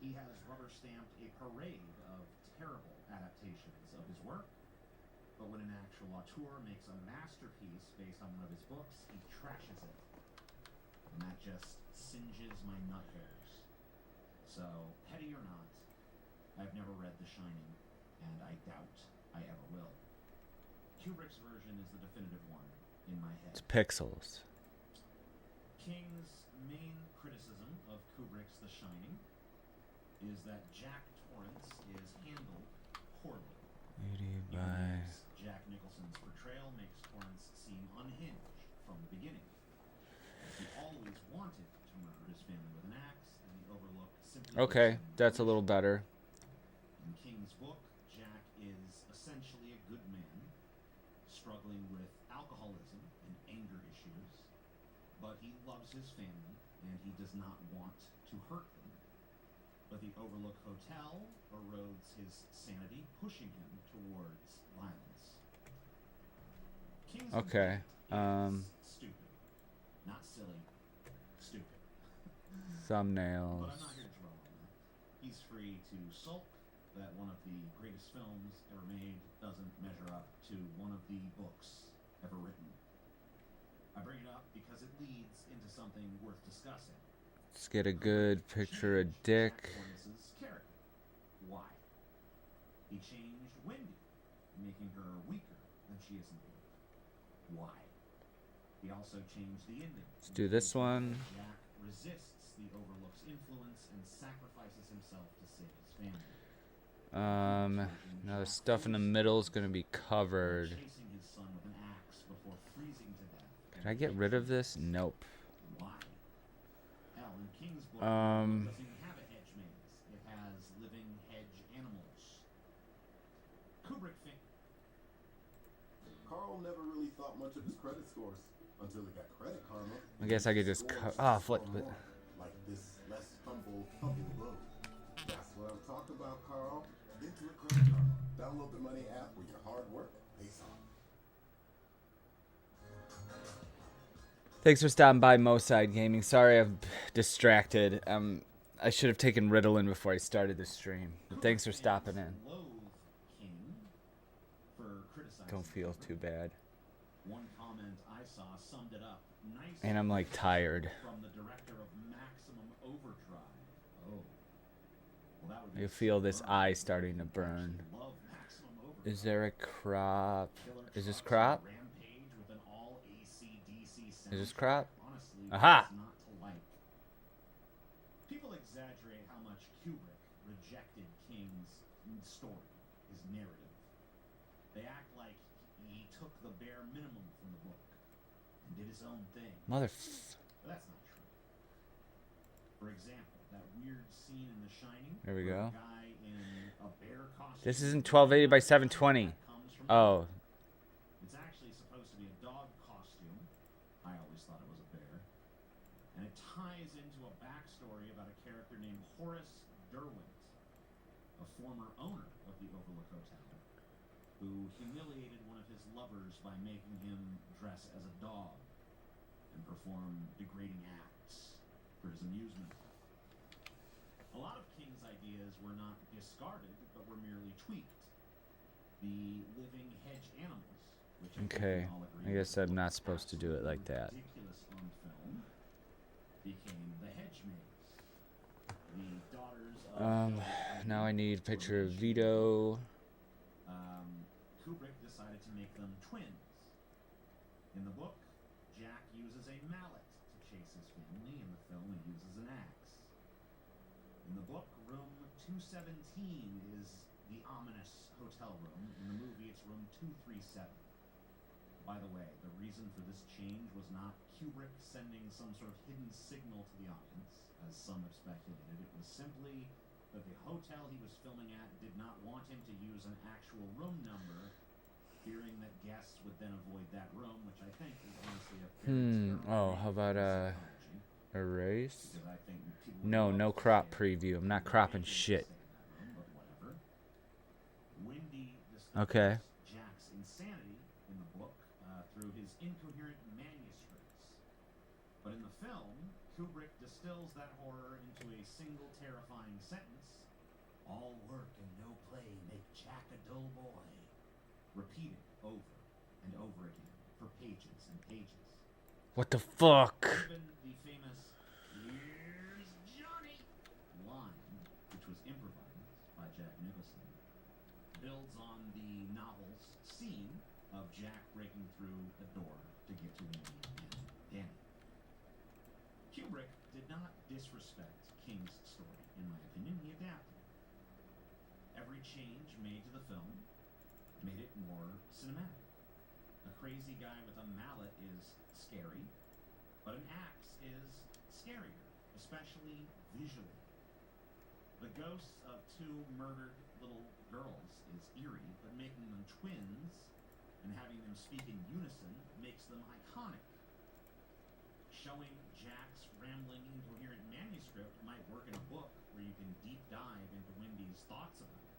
He has rubber-stamped a parade of terrible adaptations of his work, but when an actual auteur makes a masterpiece based on one of his books, he trashes it. And that just singes my nut hairs. So, petty or not, I've never read The Shining, and I doubt I ever will. Kubrick's version is the definitive one in my head. It's pixels. King's main criticism of Kubrick's The Shining is that Jack Torrance is handled poorly. 80 He by... believes Jack Nicholson's portrayal makes Torrance seem unhinged from the beginning. He always wanted to murder his family with an axe, and the Overlook simply Okay, gives him that's a little better. In King's book, Jack is essentially a good man, struggling with alcoholism and anger issues, but he loves his family, and he does not want to hurt them. But the Overlook Hotel erodes his sanity, pushing him towards violence. King's Okay, complaint is stupid. Not silly, stupid. thumbnails. But I'm not here to dwell on that. He's free to sulk that one of the greatest films ever made doesn't measure up to one of the books ever written. I bring it up because it leads into something worth discussing. Let's get a good picture of Dick. Jack Torrance's character. Why? He changed Wendy, making her weaker than she is in the book. Why? He also changed the ending. Let's do this one. Jack resists the Overlook's influence and sacrifices himself to save his family. Now the stuff in the middle is gonna be covered. Chasing his son with an axe before freezing to death. Could I get rid of this? Nope. Why? Hell, in King's book, Um, it doesn't even have a hedge maze. It has living hedge animals. Kubrick Carl never really thought much of his credit scores until he got Credit Karma. I guess I could just flip it. Like this less humble road. That's what I'm talking about, Carl. Intimate Credit Karma. Download the Money app where your hard work pays off. Thanks for stopping by, Moside Gaming. Sorry I'm distracted. I should have taken Ritalin before I started the stream. But thanks for stopping in. loathe King for criticizing Don't feel too bad. One comment I saw summed it up nicely. And I'm like tired. From the director of Maximum Overdrive. Oh. Well, that would be I feel this eye starting to burn. Love Maximum Overdrive. Is there a crop? Killer Is this trucks crop? rampage with an all AC/DC Is this soundtrack. crop? Honestly, Aha! what's not to like? People exaggerate how much Kubrick rejected King's story, his narrative. They act like he took the bare minimum from the book and did his own thing. Mother. But that's not true. For example, that weird scene in The Shining. There we where go. a guy in a bear costume This isn't 1280 by 720. comes from Oh, It's actually supposed to be a dog costume. I always thought it was a bear. And it ties into a backstory about a character named Horace Derwent, a former owner of the Overlook Hotel, who humiliated one of his lovers by making him dress as a dog and perform degrading acts for his amusement. A lot of King's ideas were not discarded, but were merely tweaked. The living hedge animals, which I think okay. we all agree I guess was I'm not supposed to do it like that. ridiculous on film, became the hedge maids. The daughters of Now I need a picture of Vito. Kubrick decided to make them twins. In the book, Jack uses a mallet to chase his family. In the film, he uses an axe. In the book, room 217 is the ominous hotel room. In the movie, it's room 237. By the way, the reason for this change was not Kubrick sending some sort of hidden signal to the audience, as some have speculated. It was simply that the hotel he was filming at did not want him to use an actual room number, fearing that guests would then avoid that room, which I think is honestly a very terrible Oh, how about psychology, erase? because I think people would No, love no to crop stay preview. I'm not in cropping the shit. stay in that room, but whatever. Wendy Okay. discovers Jack's insanity in the book through his incoherent manuscripts. But in the film, Kubrick distills that horror into a single terrifying sentence: "All work and no play make Jack a dull boy." Repeated over and over again for pages and pages. What the fuck? Even the famous "Here's Johnny" line, which was improvised by Jack Nicholson, builds on the novel's scene of Jack breaking through a door to get to Wendy and Danny. Kubrick did not disrespect King's story, in my opinion. He adapted. Every change made to the film made it more cinematic. A crazy guy with a mallet is scary, but an axe is scarier, especially visually. The ghosts of two murdered little girls is eerie, but making them twins and having them speak in unison makes them iconic. Showing Jack's rambling, incoherent manuscript might work in a book where you can deep dive into Wendy's thoughts about it.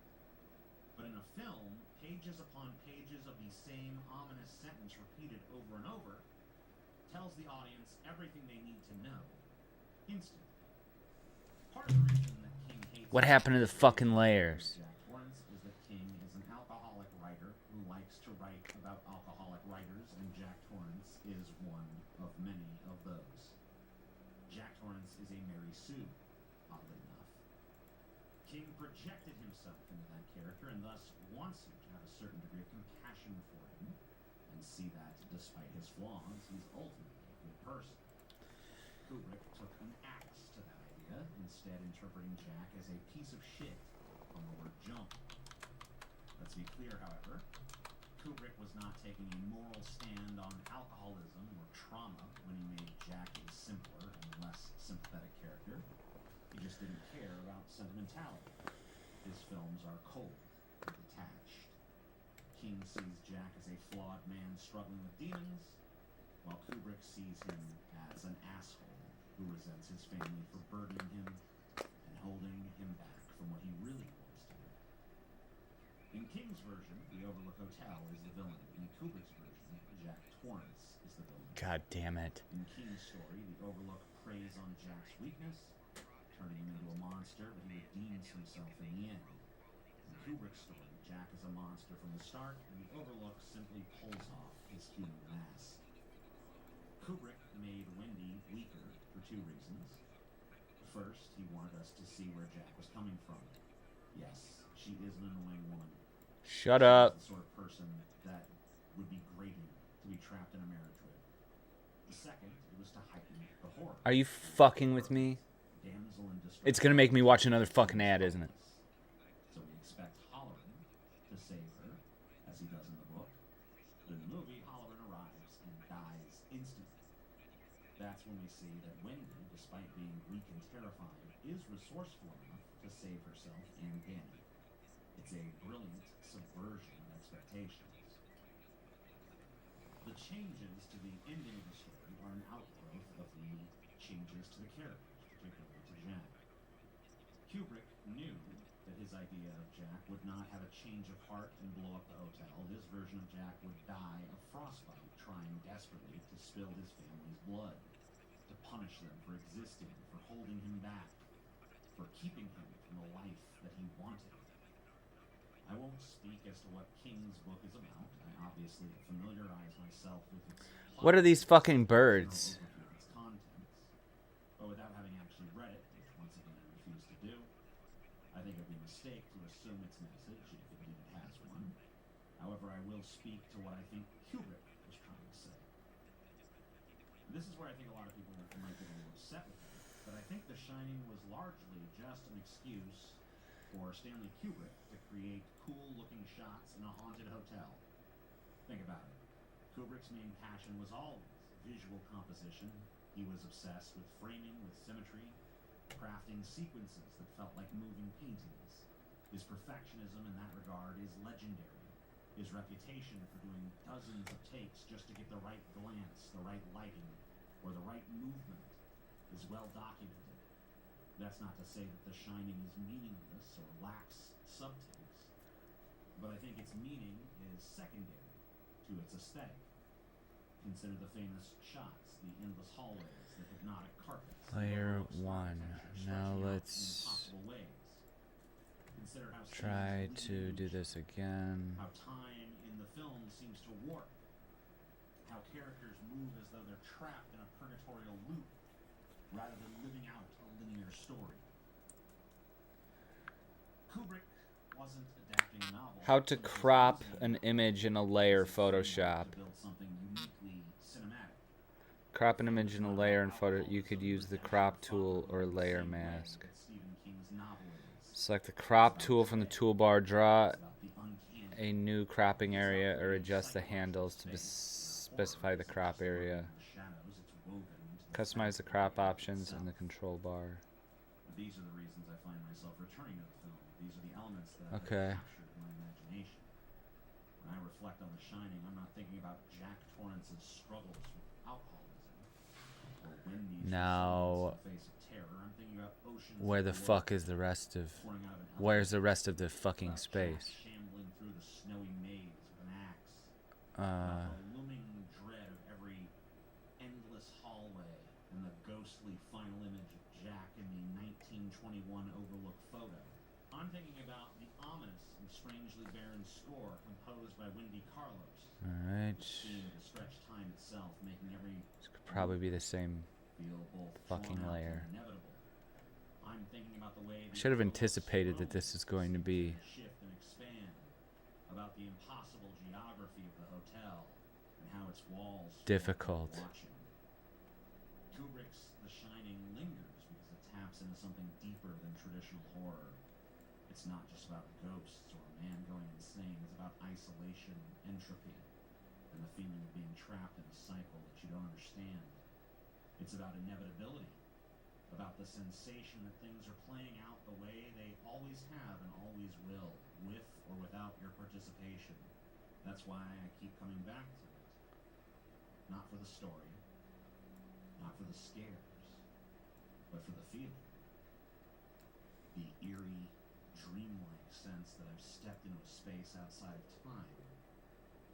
But in a film, pages upon pages of the same ominous sentence repeated over and over tells the audience everything they need to know instantly. Part of the reason that King hates What happened to the fucking layers? Jack Torrance is that King is an alcoholic writer who likes to write about alcoholic writers, and Jack Torrance is one of many of those. Jack Torrance is a Mary Sue, oddly enough. King projected himself into that character and thus wants you to have a certain degree of compassion for him and see that despite his flaws, he's ultimately a good person. Kubrick took an axe to that idea, instead interpreting Jack as a piece of shit from the word junk. Let's be clear, however, Kubrick was not taking a moral stand on alcoholism or trauma when he made Jack a simpler and less sympathetic character. He just didn't care about sentimentality. His films are cold and detached. King sees Jack as a flawed man struggling with demons, while Kubrick sees him as an asshole who resents his family for burdening him and holding him back from what he really wants to do. In King's version, the Overlook Hotel is the villain. In Kubrick's version, Jack Torrance is the villain. God damn it. In King's story, the Overlook preys on Jack's weakness, turning him into a monster, but he redeems himself in the end. In Kubrick's story, Jack is a monster from the start, and the Overlook simply pulls off his human mask. Kubrick made Wendy weaker for two reasons. First, he wanted us to see where Jack was coming from. Yes, she is an annoying woman, Shut up. The sort of person that would be grating to be trapped in a marriage with. The second, it was to heighten the horror. Are you fucking with me? Damsel in distress. It's gonna make me watch another fucking ad, isn't it? So we expect Halloran to save her, as he does in the book. But in the movie, Halloran arrives and dies instantly. That's when we see that Wendy, despite being weak and terrifying, is resourceful enough to save herself and Danny. It's a brilliant subversion of expectations. The changes to the ending of the story are an outgrowth of the changes to the characters, particularly to Jack. Kubrick knew that his idea of Jack would not have a change of heart and blow up the hotel. His version of Jack would die of frostbite, trying desperately to spill his family's blood, to punish them for existing, for holding him back, for keeping him from the life that he wanted. I won't speak as to what King's book is about. I obviously familiarize myself with its plot. What are these fucking birds? Its contents, but without having actually read it, which once again I refuse to do, I think it would be a mistake to assume its message if indeed it has one. However, I will speak to what I think Kubrick was trying to say. And this is where I think a lot of people might get a little upset with me, but I think The Shining was largely just an excuse for Stanley Kubrick to create cool-looking shots in a haunted hotel. Think about it. Kubrick's main passion was always visual composition. He was obsessed with framing, with symmetry, crafting sequences that felt like moving paintings. His perfectionism in that regard is legendary. His reputation for doing dozens of takes just to get the right glance, the right lighting, or the right movement is well documented. That's not to say that The Shining is meaningless or lacks subtext, but I think its meaning is secondary to its aesthetic. Consider the famous shots, the endless hallways, the hypnotic carpets. Layer 1. Now let's try to do this again. How time in the film seems to warp. How characters move as though they're trapped in a purgatorial loop rather than living out a linear story. Kubrick wasn't adapting a novel. How to crop an image in a layer Photoshop. To build something uniquely cinematic. Crop an image in a layer in photo. You could use the crop tool or layer mask. Select the crop tool from the toolbar. Draw a new cropping area or adjust the handles to specify the crop area. Customize the crop options in the control bar. These are the reasons I find myself returning to the film. These are the elements that have captured my imagination. When I reflect on The Shining, I'm not thinking about Jack Torrance's struggles with alcoholism or Wendy's now, face of terror. I'm thinking about oceans. Where the fuck is the rest of? Where's the rest of the fucking space? Shambling through the snowy maze with an axe. The looming dread of every endless hallway and the ghostly final image of Jack in the 1921 Overlook photo. I'm thinking about the ominous and strangely barren score composed by Wendy Carlos. Alright. Seemed to stretch time itself, making every This could probably be the same fucking layer. I'm thinking about the way I should have anticipated that this is going to be shift and expand, about the impossible geography of the hotel and how its walls difficult. Kubrick's The Shining lingers because it taps into something deeper than traditional horror. It's not just about ghosts or a man going insane. It's about isolation, entropy, and the feeling of being trapped in a cycle that you don't understand. It's about inevitability, about the sensation that things are playing out the way they always have and always will, with or without your participation. That's why I keep coming back to it. Not for the story, not for the scares, but for the feeling. The eerie, dreamlike sense that I've stepped into a space outside of time,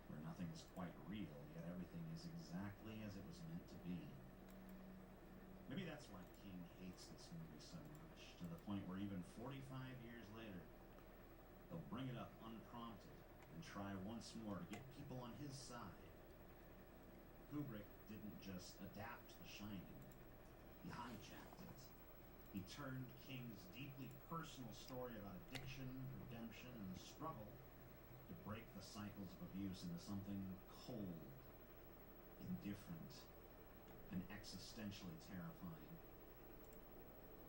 where nothing is quite real, yet everything is exactly as it was meant to be. Maybe that's why King hates this movie so much, to the point where even 45 years later, they'll bring it up unprompted and try once more to get people on his side. Kubrick didn't just adapt The Shining, he hijacked it. He turned King's deeply personal story about addiction, redemption, and the struggle to break the cycles of abuse into something cold, indifferent, and existentially terrifying.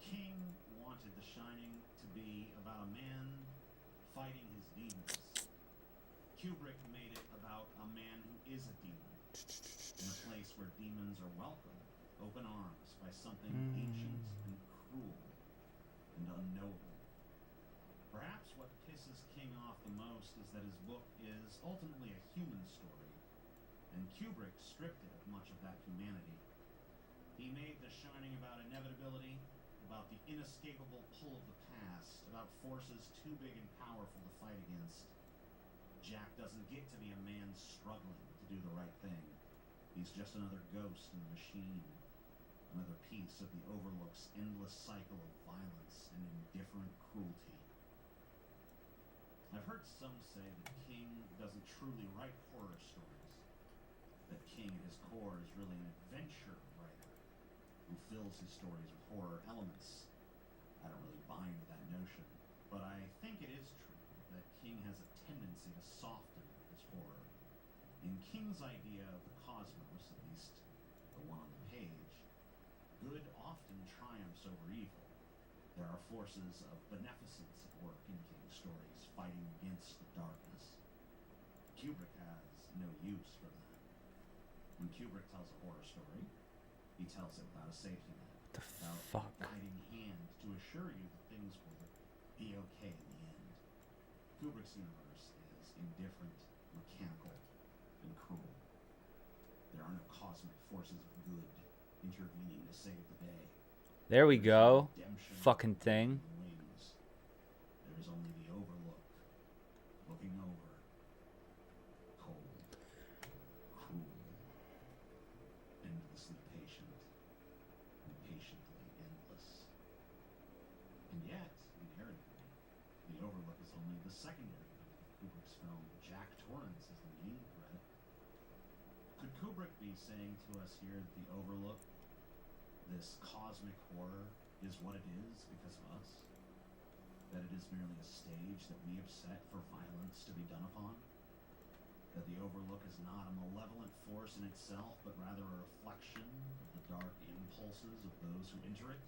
King wanted The Shining to be about a man fighting his demons. Kubrick made it about a man who is a demon, in a place where demons are welcome, open arms, by something ancient and cruel and unknowable. Perhaps what pisses King off the most is that his book is ultimately a human story, and Kubrick stripped it of much of that humanity. He made The Shining about inevitability, about the inescapable pull of the past, about forces too big and powerful to fight against. Jack doesn't get to be a man struggling to do the right thing. He's just another ghost in the machine, another piece of the Overlook's endless cycle of violence and indifferent cruelty. I've heard some say that King doesn't truly write horror stories, that King at his core is really an adventure writer who fills his stories with horror elements. I don't really buy into that notion, but I think it is true that King has a tendency to soften his horror. In King's idea of the cosmos, at least the one on the page, good often triumphs over evil. There are forces of beneficence at work in King's stories, fighting against the darkness. Kubrick has no use for that. When Kubrick tells a horror story, he tells it without a safety net, without fuck? a guiding hand to assure you that things will be okay in the end. Kubrick's universe is indifferent, mechanical, and cruel. There are no cosmic forces of good intervening to save the day. There we go. Redemption Fucking thing. wings. There is only the Overlook, looking over, cold, cruel, endlessly patient, and patiently endless. And yet, narratively, the Overlook is only the secondary lead of Kubrick's film. Jack Torrance is the main threat. Could Kubrick be saying to us here that the Overlook, this cosmic horror, is what it is because of us? That it is merely a stage that we have set for violence to be done upon? That the Overlook is not a malevolent force in itself, but rather a reflection of the dark impulses of those who enter it?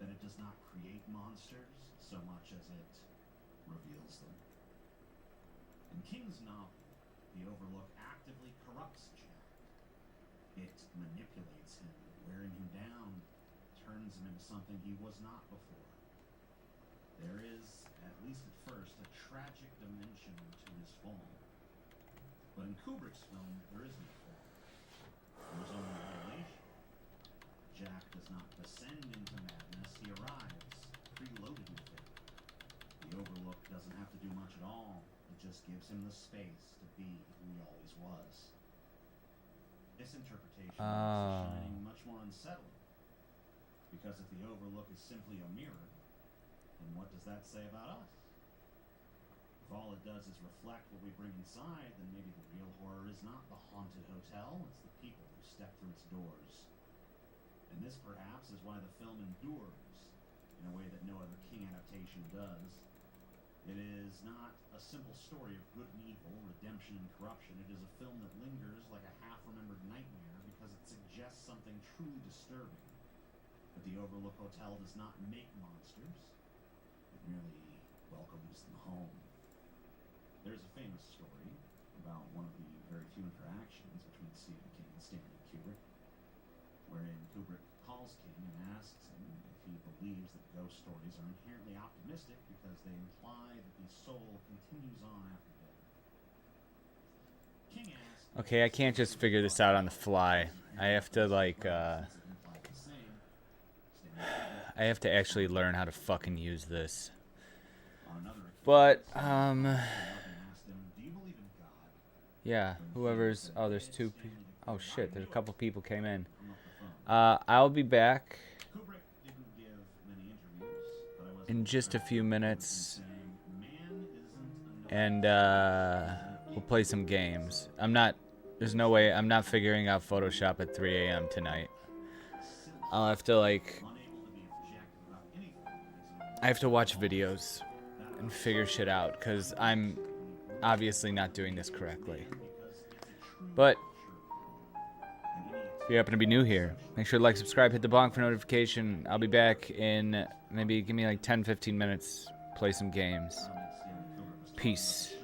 That it does not create monsters so much as it reveals them? In King's novel, the Overlook actively corrupts Jack. It manipulates him, wearing him down, turns him into something he was not before. There is, at least at first, a tragic dimension to his fall. But in Kubrick's film, there is no fall. There is only revelation. Jack does not descend into madness, he arrives, preloaded with it. The Overlook doesn't have to do much at all. It just gives him the space to be who he always was. This interpretation makes The Shining much more unsettling. Because if the Overlook is simply a mirror, then what does that say about us? If all it does is reflect what we bring inside, then maybe the real horror is not the haunted hotel, it's the people who step through its doors. And this, perhaps, is why the film endures in a way that no other King adaptation does. It is not a simple story of good and evil, redemption and corruption. It is a film that lingers like a half-remembered nightmare because it suggests something truly disturbing. That the Overlook Hotel does not make monsters. It merely welcomes them home. There's a famous story about one of the very few interactions between Stephen King and Stanley Kubrick, wherein Kubrick calls King and asks him if he believes that ghost stories are inherently optimistic because they imply that the soul continues on after death. King asks, Okay, I can't just figure this out on the fly. I have to, like, I have to actually learn how to fucking use this. But, yeah, whoever's, oh, there's two people. Oh shit, there's a couple people came in. I'll be back in just a few minutes, and we'll play some games. There's no way, I'm not figuring out Photoshop at 3 a.m. tonight. I'll have to, like, I have to watch videos and figure shit out, because I'm obviously not doing this correctly. But if you happen to be new here, make sure to like, subscribe, hit the bonk for notification. I'll be back in maybe give me like 10-15 minutes, play some games. Peace.